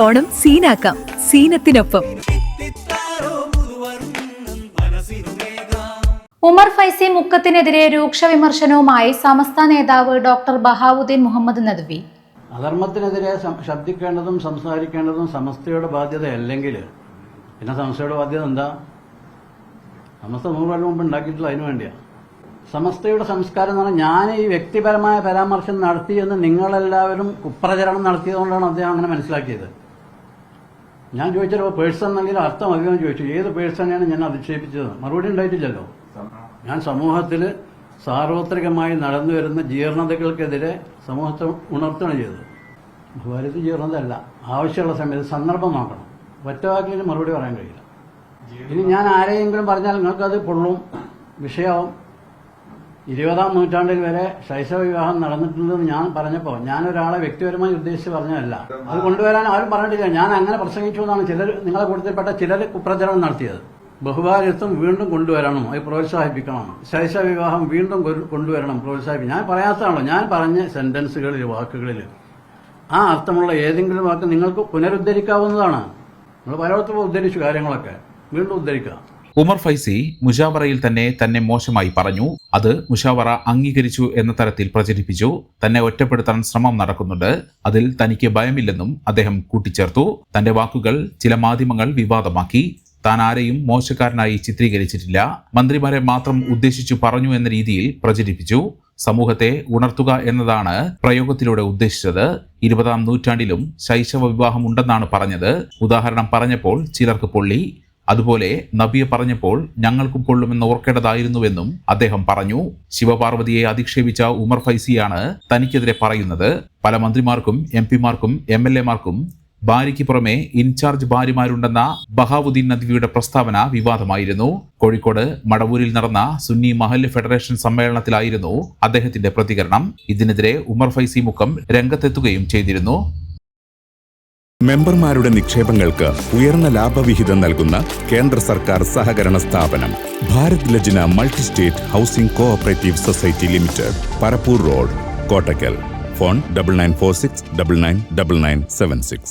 ഓണം സീനാക്കാം സീനത്തിനൊപ്പം. ഉമർ ഫൈസി മുക്കത്തിനെതിരെ രൂക്ഷ വിമർശനവുമായി സമസ്ത നേതാവ് ഡോക്ടർ ബഹാവുദ്ദീൻ മുഹമ്മദ് നദ്വി. അധർമ്മത്തിനെതിരെ ശബ്ദിക്കേണ്ടതും സംസാരിക്കേണ്ടതും സമസ്തയുടെ ബാധ്യതയല്ലെങ്കിൽ പിന്നെ സമസ്തയുടെ ബാധ്യത എന്താ? സമസ്ത 100 കൊല്ലം മുമ്പ് ഉണ്ടാക്കിയിട്ടുള്ള അതിനു വേണ്ടിയാണ്. സമസ്തയുടെ സംസ്കാരം എന്ന് പറഞ്ഞാൽ ഞാൻ ഈ വ്യക്തിപരമായ പരാമർശം നടത്തിയെന്ന് നിങ്ങളെല്ലാവരും കുപ്രചരണം നടത്തിയതുകൊണ്ടാണ് അദ്ദേഹം അങ്ങനെ മനസ്സിലാക്കിയത്. ഞാൻ ചോദിച്ചല്ലോ പേഴ്സൺ എന്നെങ്കിലും അർത്ഥം അധികം ചോദിച്ചു. ഏത് പേഴ്സണെയാണ് ഞാൻ അധിക്ഷേപിച്ചത്? മറുപടി ഉണ്ടായിട്ടില്ലല്ലോ. ഞാൻ സമൂഹത്തിൽ സാർവത്രികമായി നടന്നു വരുന്ന ജീർണതകൾക്കെതിരെ സമൂഹത്തെ ഉണർത്തുകയാണ് ചെയ്തത്. ബഹുഭാരത് ജീർണതയല്ല, ആവശ്യമുള്ള സമയത്ത് സന്ദർഭം നോക്കണം. ഒറ്റവാക്കിന് മറുപടി പറയാൻ കഴിയില്ല. ഇനി ഞാൻ ആരെയെങ്കിലും പറഞ്ഞാൽ നിങ്ങൾക്കത് പൊള്ളും, വിഷയമാവും. 20-ാം നൂറ്റാണ്ടിൽ വരെ ശൈശവ വിവാഹം നടന്നിട്ടുണ്ടെന്ന് ഞാൻ പറഞ്ഞപ്പോൾ ഞാനൊരാളെ വ്യക്തിപരമായി ഉദ്ദേശിച്ച് പറഞ്ഞതല്ല. അത് കൊണ്ടുവരാൻ ആരും പറഞ്ഞിട്ടില്ല. ഞാൻ അങ്ങനെ പ്രസംഗിച്ചു എന്നാണ് ചിലർ, നിങ്ങളെ കൂട്ടത്തിൽപ്പെട്ട ചിലർ കുപ്രചരണം നടത്തിയത്. ബഹുഭാര്യത്വം വീണ്ടും കൊണ്ടുവരണം, അത് പ്രോത്സാഹിപ്പിക്കണം. ശൈശവ വിവാഹം വീണ്ടും കൊണ്ടുവരണം, പ്രോത്സാഹിപ്പിക്കണം. ഞാൻ പറയാത്തതാണല്ലോ. ഞാൻ പറഞ്ഞ സെന്റൻസുകളിൽ, വാക്കുകളിൽ ആ അർത്ഥമുള്ള ഏതെങ്കിലും വാക്ക് നിങ്ങൾക്ക് പുനരുദ്ധരിക്കാവുന്നതാണ്. നിങ്ങൾ പലയിടത്തും ഉദ്ധരിച്ചു കാര്യങ്ങളൊക്കെ, വീണ്ടും ഉദ്ധരിക്കുക. ഉമർ ഫൈസി മുഷാവറയിൽ തന്നെ മോശമായി പറഞ്ഞു. അത് മുഷാവറ അംഗീകരിച്ചു എന്ന തരത്തിൽ പ്രചരിപ്പിച്ചു. തന്നെ ഒറ്റപ്പെടുത്താൻ ശ്രമം നടക്കുന്നുണ്ട്. അതിൽ തനിക്ക് ഭയമില്ലെന്നും അദ്ദേഹം കൂട്ടിച്ചേർത്തു. തന്റെ വാക്കുകൾ ചില മാധ്യമങ്ങൾ വിവാദമാക്കി. താൻ ആരെയും മോശക്കാരനായി ചിത്രീകരിച്ചിട്ടില്ല. മന്ത്രിമാരെ മാത്രം ഉദ്ദേശിച്ചു പറഞ്ഞു എന്ന രീതിയിൽ പ്രചരിപ്പിച്ചു. സമൂഹത്തെ ഉണർത്തുക എന്നതാണ് പ്രയോഗത്തിലൂടെ ഉദ്ദേശിച്ചത്. 20-ാം നൂറ്റാണ്ടിലും ശൈശവ വിവാഹം ഉണ്ടെന്നാണ് പറഞ്ഞത്. ഉദാഹരണം പറഞ്ഞപ്പോൾ ചിലർക്ക് പൊള്ളി. അതുപോലെ നബിയെ പറഞ്ഞപ്പോൾ ഞങ്ങൾക്കും പൊള്ളുമെന്ന് ഓർക്കേണ്ടതായിരുന്നുവെന്നും അദ്ദേഹം പറഞ്ഞു. ശിവപാർവതിയെ അധിക്ഷേപിച്ച ഉമർ ഫൈസിയാണ് തനിക്കെതിരെ പറയുന്നത്. പല മന്ത്രിമാർക്കും MP-മാർക്കും MLA-മാർക്കും ഭാര്യയ്ക്ക് പുറമെ ഇൻചാർജ് ഭാര്യമാരുണ്ടെന്ന ബഹാവുദ്ദീൻ നദ്വിയുടെ പ്രസ്താവന വിവാദമായിരുന്നു. കോഴിക്കോട് മടവൂരിൽ നടന്ന സുന്നി മഹല്ല് ഫെഡറേഷൻ സമ്മേളനത്തിലായിരുന്നു അദ്ദേഹത്തിന്റെ പ്രതികരണം. ഇതിനെതിരെ ഉമർ ഫൈസി മുക്കം രംഗത്തെത്തുകയും ചെയ്തിരുന്നു. മെമ്പർമാരുടെ നിക്ഷേപങ്ങൾക്ക് ഉയർന്ന ലാഭവിഹിതം നൽകുന്ന കേന്ദ്ര സർക്കാർ സഹകരണ സ്ഥാപനം Bharat Lajna multi state housing cooperative society limited, Parappur road, Kottakkal. Phone 9946999976.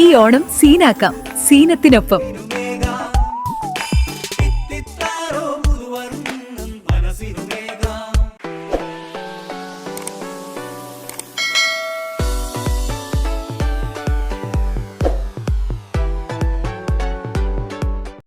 ഈ ഓണം സീനാക്കാം സീനത്തിനൊപ്പം.